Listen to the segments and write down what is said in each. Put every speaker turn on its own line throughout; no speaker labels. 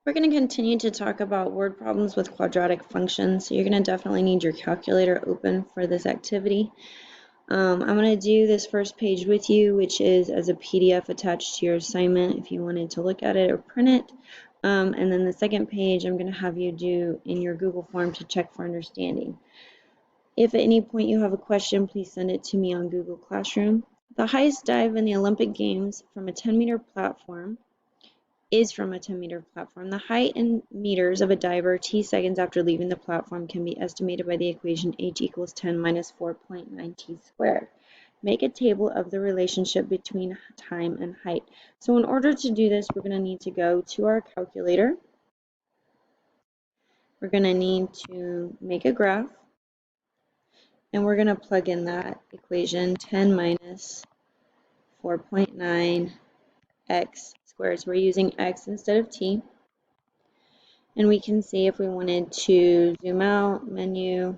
We're going to continue to talk about word problems with quadratic functions. So you're going to definitely need your calculator open for this activity. I'm going to do this first page with you, which is as a PDF attached to your assignment if you wanted to look at it or print it. And then the second page I'm going to have you do in your Google form to check for understanding. If at any point you have a question, please send it to me on Google Classroom. The highest dive in the Olympic Games from a 10-meter platform is from a 10-meter platform. The height in meters of a diver t seconds after leaving the platform can be estimated by the equation h equals 10 minus 4.9 t squared. Make a table of the relationship between time and height. So in order to do this, we're going to need to go to our calculator. We're going to need to make a graph. And we're going to plug in that equation 10 minus 4.9 x squared. So we're using x instead of t. And we can see if we wanted to zoom out, menu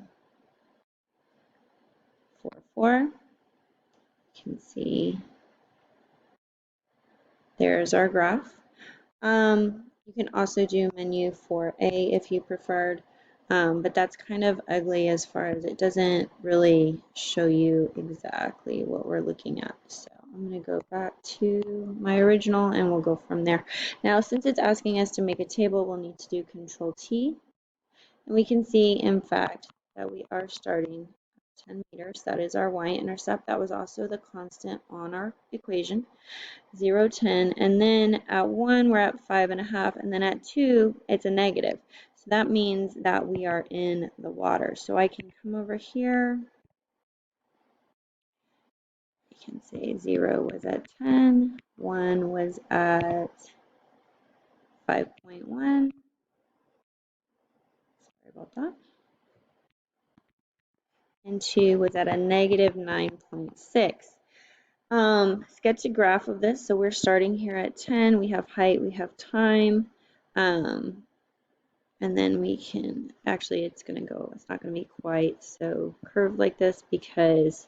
4. You can see there's our graph. You can also do menu 4a if you preferred, but that's kind of ugly as far as it doesn't really show you exactly what we're looking at. So I'm going to go back to my original and we'll go from there. Now, since it's asking us to make a table, we'll need to do Control T. And we can see, in fact, that we are starting at 10 meters. That is our y-intercept. That was also the constant on our equation, 0, 10. And then at 1, we're at 5.5. And then at 2, it's a negative. So that means that we are in the water. So I can come over here. I can say 0 was at 10. 1 was at 5.1. Sorry about that. And 2 was at a negative 9.6. Sketch a graph of this. So we're starting here at 10. We have height, we have time. And then we can, actually it's going to go, it's not going to be quite so curved like this because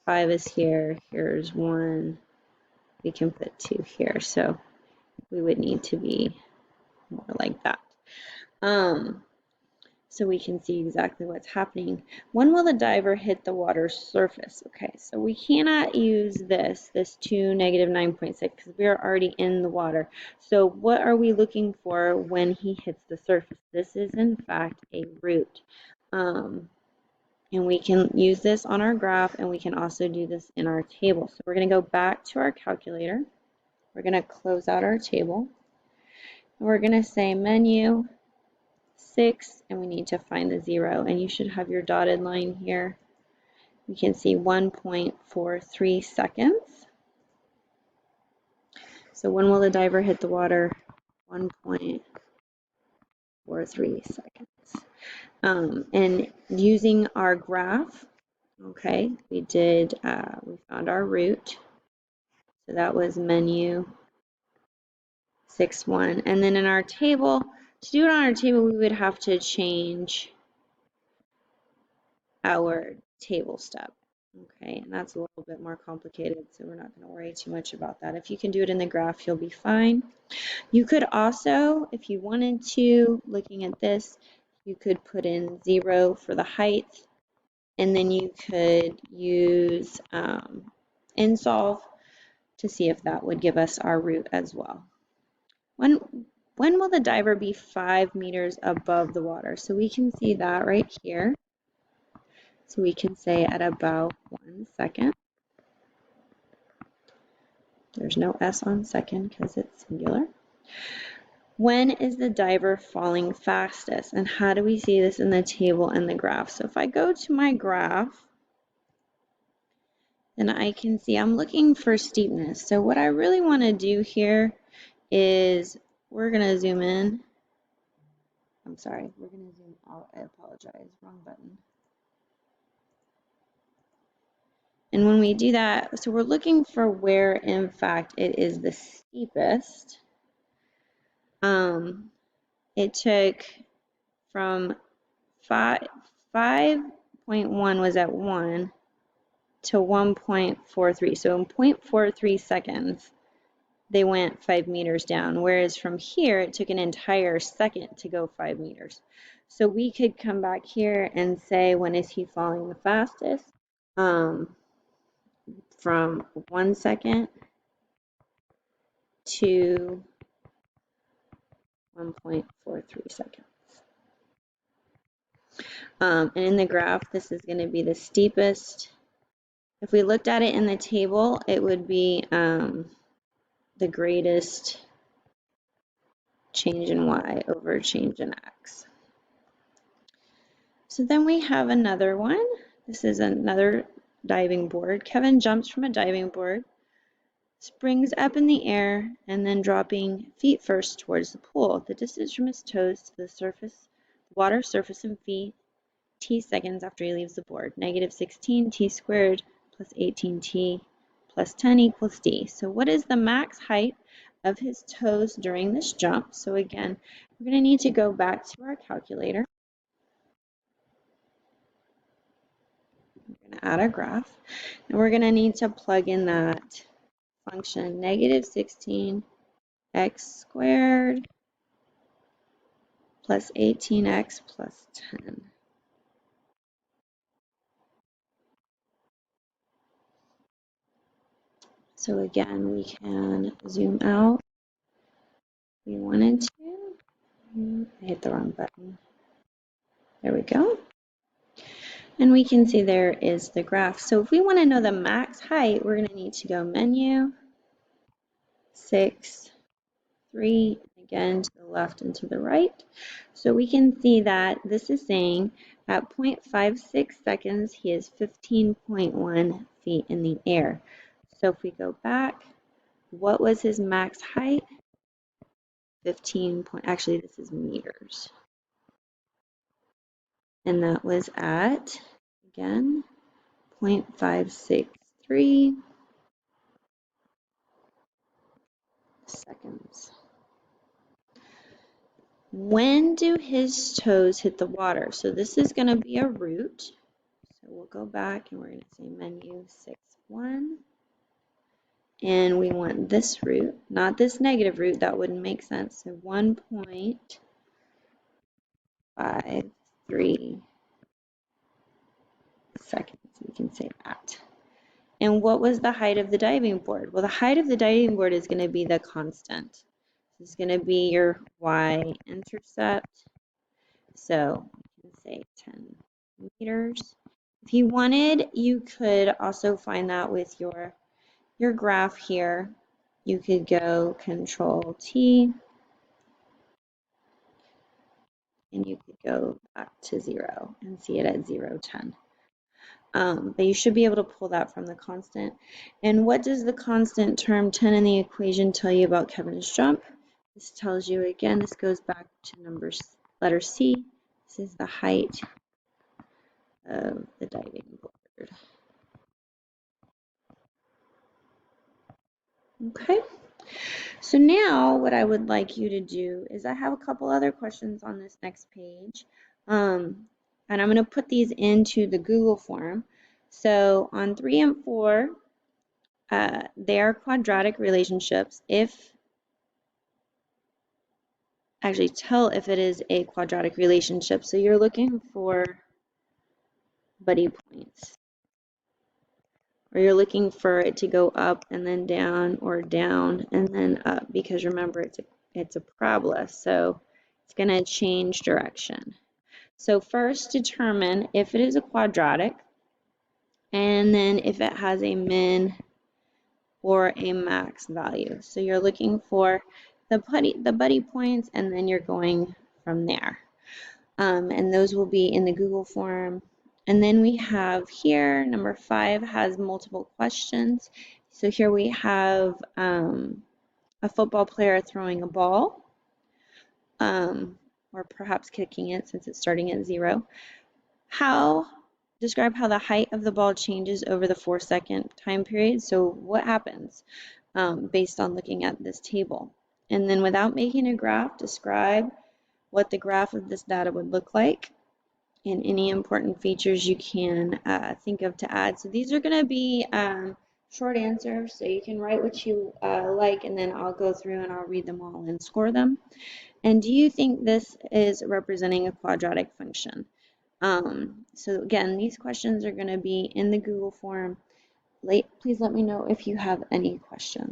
5 is here, here's 1. We can put 2 here. So we would need to be more like that. So we can see exactly what's happening. When will the diver hit the water's surface? Okay, so we cannot use this 2 negative 9.6 because we are already in the water. So what are we looking for when he hits the surface? This is in fact a root. And we can use this on our graph and we can also do this in our table. So we're going to go back to our calculator. We're going to close out our table. And we're going to say menu 6, and we need to find the 0, and you should have your dotted line here. We can see 1.43 seconds. So when will the diver hit the water? 1.43 seconds. And using our graph, okay, we found our root. So that was menu 6.1. And then in our table, to do it on our table, we would have to change our table step. Okay, and that's a little bit more complicated, so we're not going to worry too much about that. If you can do it in the graph, you'll be fine. You could also, if you wanted to, looking at this, you could put in 0 for the height, and then you could use insolve to see if that would give us our root as well. When will the diver be 5 meters above the water? So we can see that right here. So we can say at about 1 second. There's no S on second because it's singular. When is the diver falling fastest? And how do we see this in the table and the graph? So if I go to my graph, then I can see I'm looking for steepness. So what I really want to do here is we're going to zoom in. I'm sorry, we're going to zoom out. I apologize, wrong button. And when we do that, so we're looking for where, in fact, it is the steepest. It took from 5.1 was at 1 to 1.43. So in 0.43 seconds, they went 5 meters down, whereas from here it took an entire second to go 5 meters. So we could come back here and say, when is he falling the fastest? From 1 second to 1.43 seconds. And in the graph, this is going to be the steepest. If we looked at it in the table, it would be the greatest change in y over change in x. So then we have another one. This is another diving board. Kevin jumps from a diving board, springs up in the air, and then dropping feet first towards the pool. The distance from his toes to the surface, water surface in feet, t seconds after he leaves the board. Negative 16 t squared plus 18t plus 10 equals d. So what is the max height of his toes during this jump? So again, we're going to need to go back to our calculator. We're going to add a graph, and we're going to need to plug in that function negative 16 x squared plus 18x plus 10. So again, we can zoom out if we wanted to. I hit the wrong button. There we go. And we can see there is the graph. So if we want to know the max height, we're going to need to go menu, 6, 3, again to the left and to the right. So we can see that this is saying at 0.56 seconds, he is 15.1 feet in the air. So if we go back, what was his max height? 15 point, actually this is meters. And that was at, again, 0.563 seconds. When do his toes hit the water? So this is going to be a root. So we'll go back and we're going to say menu 6, 1. And we want this root, not this negative root. That wouldn't make sense. So 1.53 seconds. We can say that. And what was the height of the diving board? Well, the height of the diving board is going to be the constant. This is going to be your y-intercept. So you can say 10 meters. If you wanted, you could also find that with your graph here. You could go Control T, and you could go back to 0 and see it at 0, 10. But you should be able to pull that from the constant. And what does the constant term 10 in the equation tell you about Kevin's jump? This tells you, again, this goes back to letter C. This is the height of the diving board. Okay, so now what I would like you to do is I have a couple other questions on this next page. And I'm going to put these into the Google form. So on 3 and 4, they are quadratic relationships. Actually tell if it is a quadratic relationship. So you're looking for buddy points, or you're looking for it to go up and then down, or down and then up, because remember it's a parabola, so it's going to change direction. So first determine if it is a quadratic, and then if it has a min or a max value. So you're looking for the buddy points, and then you're going from there. And those will be in the Google form. And then we have here, number 5 has multiple questions. So here we have a football player throwing a ball, or perhaps kicking it since it's starting at 0. Describe how the height of the ball changes over the 4-second time period. So what happens based on looking at this table? And then without making a graph, describe what the graph of this data would look like, and any important features you can think of to add. So these are going to be short answer, so you can write what you like, and then I'll go through and I'll read them all and score them. And do you think this is representing a quadratic function? So again, these questions are going to be in the Google form. Please let me know if you have any questions.